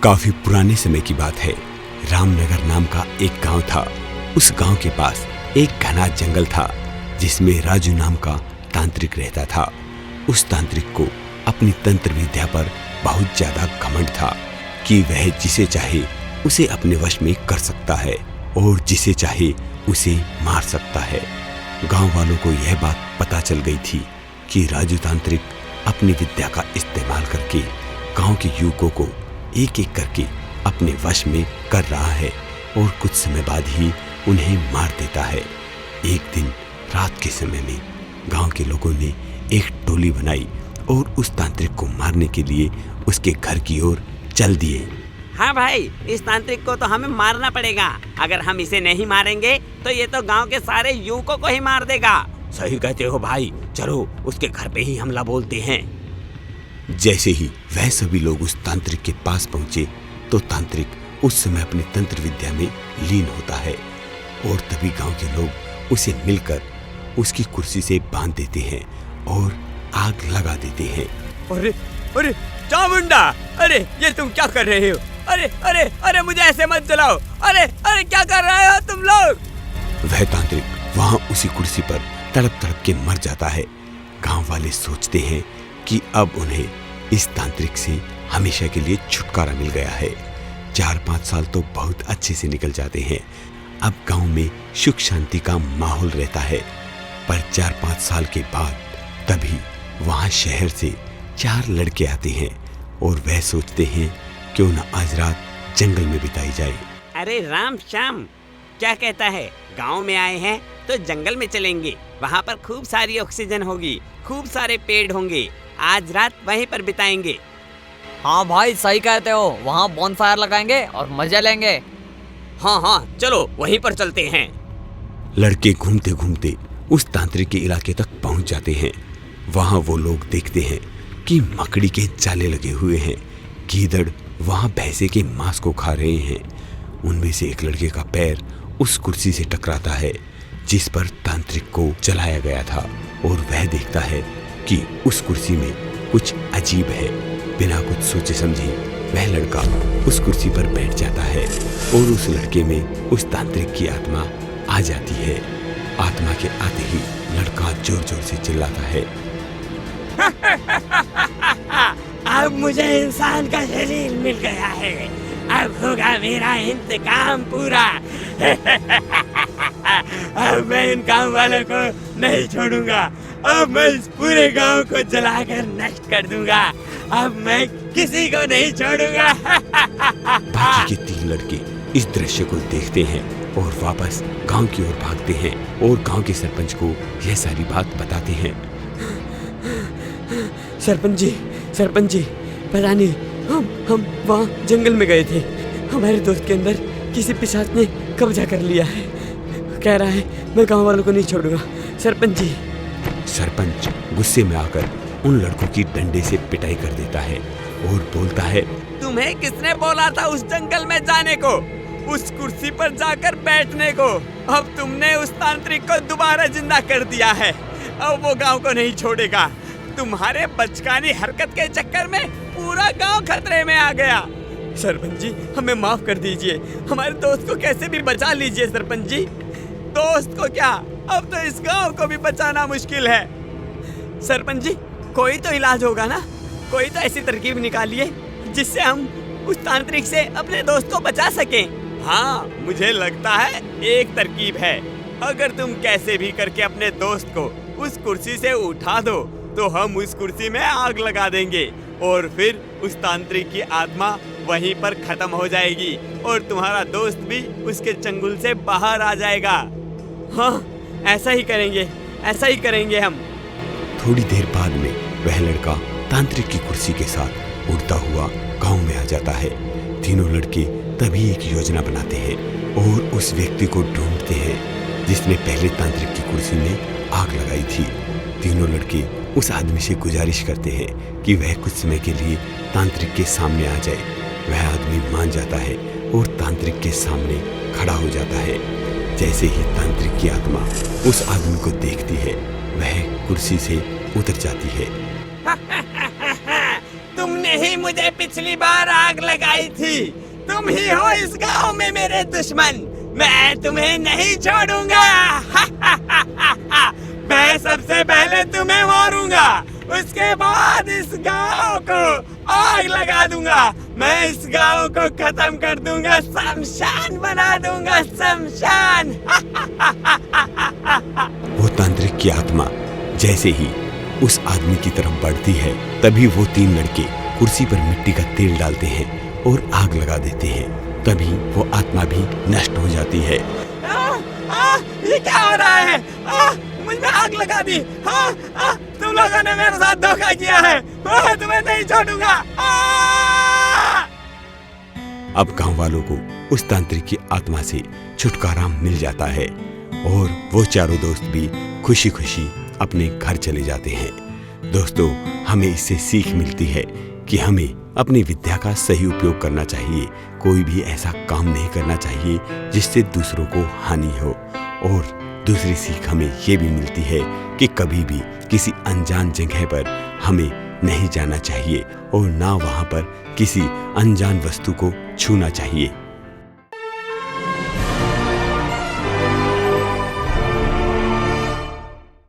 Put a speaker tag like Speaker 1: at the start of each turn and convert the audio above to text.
Speaker 1: काफी पुराने समय की बात है। रामनगर नाम का एक गांव था। उस गांव के पास एक घना जंगल था जिसमें राजू नाम का तांत्रिक रहता था। उस तांत्रिक को अपनी तंत्र विद्या पर बहुत ज्यादा घमंड था कि वह जिसे चाहे उसे अपने वश में कर सकता है और जिसे चाहे उसे मार सकता है। गांव वालों को यह बात पता चल गई थी कि राजू तांत्रिक अपनी विद्या का इस्तेमाल करके गांव के युवकों को एक एक करके अपने वश में कर रहा है और कुछ समय बाद ही उन्हें मार देता है। एक दिन रात के समय में गांव के लोगों ने एक टोली बनाई और उस तांत्रिक को मारने के लिए उसके घर की ओर चल दिए।
Speaker 2: हाँ भाई, इस तांत्रिक को तो हमें मारना पड़ेगा। अगर हम इसे नहीं मारेंगे तो ये तो गांव के सारे युवकों को ही मार देगा।
Speaker 3: सही कहते हो भाई, चलो उसके घर पे ही हमला बोलते हैं।
Speaker 1: जैसे ही वह सभी लोग उस तांत्रिक के पास पहुंचे तो तांत्रिक उस समय अपनी तंत्र विद्या में लीन होता है और तभी गांव के लोग उसे मिलकर उसकी कुर्सी से बांध देते हैं और आग लगा देते हैं।
Speaker 3: अरे अरे चामुंडा, अरे ये तुम क्या कर रहे हो? अरे अरे अरे मुझे ऐसे मत जलाओ। अरे अरे क्या कर रहे हो तुम लोग?
Speaker 1: वह तांत्रिक वहां उसी कुर्सी पर तड़प तड़प के मर जाता है। गांव वाले सोचते हैं कि अब उन्हें इस तांत्रिक से हमेशा के लिए छुटकारा मिल गया है। 4-5 साल तो बहुत अच्छे से निकल जाते हैं। अब गांव में सुख शांति का माहौल रहता है। पर 4-5 साल के बाद तभी वहां शहर से 4 लड़के आते हैं और वह सोचते हैं क्यों न आज रात जंगल में बिताई जाए।
Speaker 2: अरे राम श्याम, क्या कहता है? गांव में आए हैं तो जंगल में चलेंगे। वहाँ पर खूब सारी ऑक्सीजन होगी, खूब सारे पेड़ होंगे। आज रात वहीं पर बिताएंगे।
Speaker 4: हाँ भाई, सही कहते हो। वहाँ बॉनफायर लगाएंगे और मजे लेंगे।
Speaker 3: हाँ हाँ, चलो वहीं पर चलते हैं।
Speaker 1: लड़के घूमते घूमते उस तांत्रिक के इलाके तक पहुंच जाते हैं। वहां वो लोग देखते हैं कि मकड़ी के जाले लगे हुए हैं। गीदड़ वहां भैंसे के मांस को खा रहे हैं। उनमें से एक लड़के का पैर उस कुर्सी से टकराता है जिस पर तांत्रिक को चलाया गया था और वह देखता है कि उस कुर्सी में कुछ अजीब है। बिना कुछ सोचे समझे वह लड़का उस कुर्सी पर बैठ जाता है और उस लड़के में उस तांत्रिक की आत्मा आ जाती है। आत्मा के आते ही लड़का जोर जोर से चिल्लाता है,
Speaker 2: अब मुझे इंसान का शरीर मिल गया है। अब होगा मेरा इंतकाम पूरा। अब मैं इन गांव वालों को नहीं छोड़ूंगा। अब मैं इस पूरे गांव को जलाकर नष्ट कर दूंगा। अब मैं किसी को नहीं छोड़ूंगा।
Speaker 1: बाकी के 3 लड़के इस दृश्य को देखते हैं और वापस गांव की ओर भागते हैं और गांव के सरपंच को यह सारी बात बताते हैं।
Speaker 5: सरपंच जी, पता नहीं, हम वहाँ जंगल में गए थे। हमारे दोस्त के अंदर किसी पिशाच ने कब्जा कर लिया है। कह रहा है मैं गांव वालों को नहीं छोड़ूंगा। सरपंच जी।
Speaker 1: सरपंच गुस्से में आकर उन लड़कों की डंडे से पिटाई कर देता है और बोलता है,
Speaker 3: तुम्हें किसने बोला था उस जंगल में जाने को, उस कुर्सी पर जाकर बैठने को? अब तुमने उस तांत्रिक को दोबारा जिंदा कर दिया है। अब वो गांव को नहीं छोड़ेगा। तुम्हारे बचकानी हरकत के चक्कर में पूरा गांव खतरे में आ गया।
Speaker 5: सरपंच जी, हमें माफ कर दीजिए। हमारे दोस्त को कैसे भी बचा लीजिए सरपंच जी।
Speaker 3: दोस्त को क्या, अब तो इस गांव को भी बचाना मुश्किल है।
Speaker 5: सरपंच जी, कोई तो इलाज होगा ना? कोई तो ऐसी तरकीब निकालिए जिससे हम उस तांत्रिक से अपने दोस्त को बचा सकें।
Speaker 3: हाँ, मुझे लगता है एक तरकीब है। अगर तुम कैसे भी करके अपने दोस्त को उस कुर्सी से उठा दो तो हम उस कुर्सी में आग लगा देंगे और फिर उस तांत्रिक की आत्मा वहीं पर खत्म हो जाएगी और तुम्हारा दोस्त भी उसके चंगुल से बाहर आ जाएगा।
Speaker 5: हाँ, ऐसा ही करेंगे हम।
Speaker 1: थोड़ी देर बाद में वह लड़का तांत्रिक की कुर्सी के साथ उड़ता हुआ गांव में आ जाता है। तीनों लड़के तभी एक योजना बनाते हैं और उस व्यक्ति को ढूंढते हैं जिसने पहले तांत्रिक की कुर्सी में आग लगाई थी। तीनों लड़के उस आदमी से गुजारिश करते हैं कि वह कुछ समय के लिए तांत्रिक के सामने आ जाए। वह आदमी मान जाता है और तांत्रिक के सामने खड़ा हो जाता है। जैसे ही तांत्रिक की आत्मा उस आदमी को देखती है वह कुर्सी से उतर जाती है।
Speaker 2: तुमने तुमने ही मुझे पिछली बार आग लगाई थी। तुम ही हो इस गांव में मेरे दुश्मन। मैं तुम्हें नहीं छोड़ूंगा। मैं सबसे पहले तुम्हें मारूंगा, उसके बाद इस गांव को आग लगा दूंगा। मैं इस गांव को खत्म कर दूंगा, शमशान बना दूंगा, शमशान।
Speaker 1: वो तांत्रिक की आत्मा जैसे ही उस आदमी की तरफ बढ़ती है, तभी वो 3 लड़के कुर्सी पर मिट्टी का तेल डालते हैं और आग लगा देते हैं। तभी वो आत्मा भी नष्ट हो जाती है।
Speaker 2: ये क्या हो रहा है? मुझ में आग लगा दी। तुम लोगों ने मेरे साथ धोखा किया है। मैं तुम्हें नहीं छोड़ूंगा।
Speaker 1: अब गांव वालों को उस तांत्रिक की आत्मा से छुटकारा मिल जाता है और वो चारों दोस्त भी खुशी खुशी अपने घर चले जाते हैं। दोस्तों, हमें इससे सीख मिलती है कि हमें अपनी विद्या का सही उपयोग करना चाहिए। कोई भी ऐसा काम नहीं करना चाहिए जिससे दूसरों को हानि हो। और दूसरी सीख हमें ये भी मिलती है कि कभी भी किसी अनजान जगह पर हमें नहीं जाना चाहिए और ना वहाँ पर किसी अनजान वस्तु को छूना चाहिए।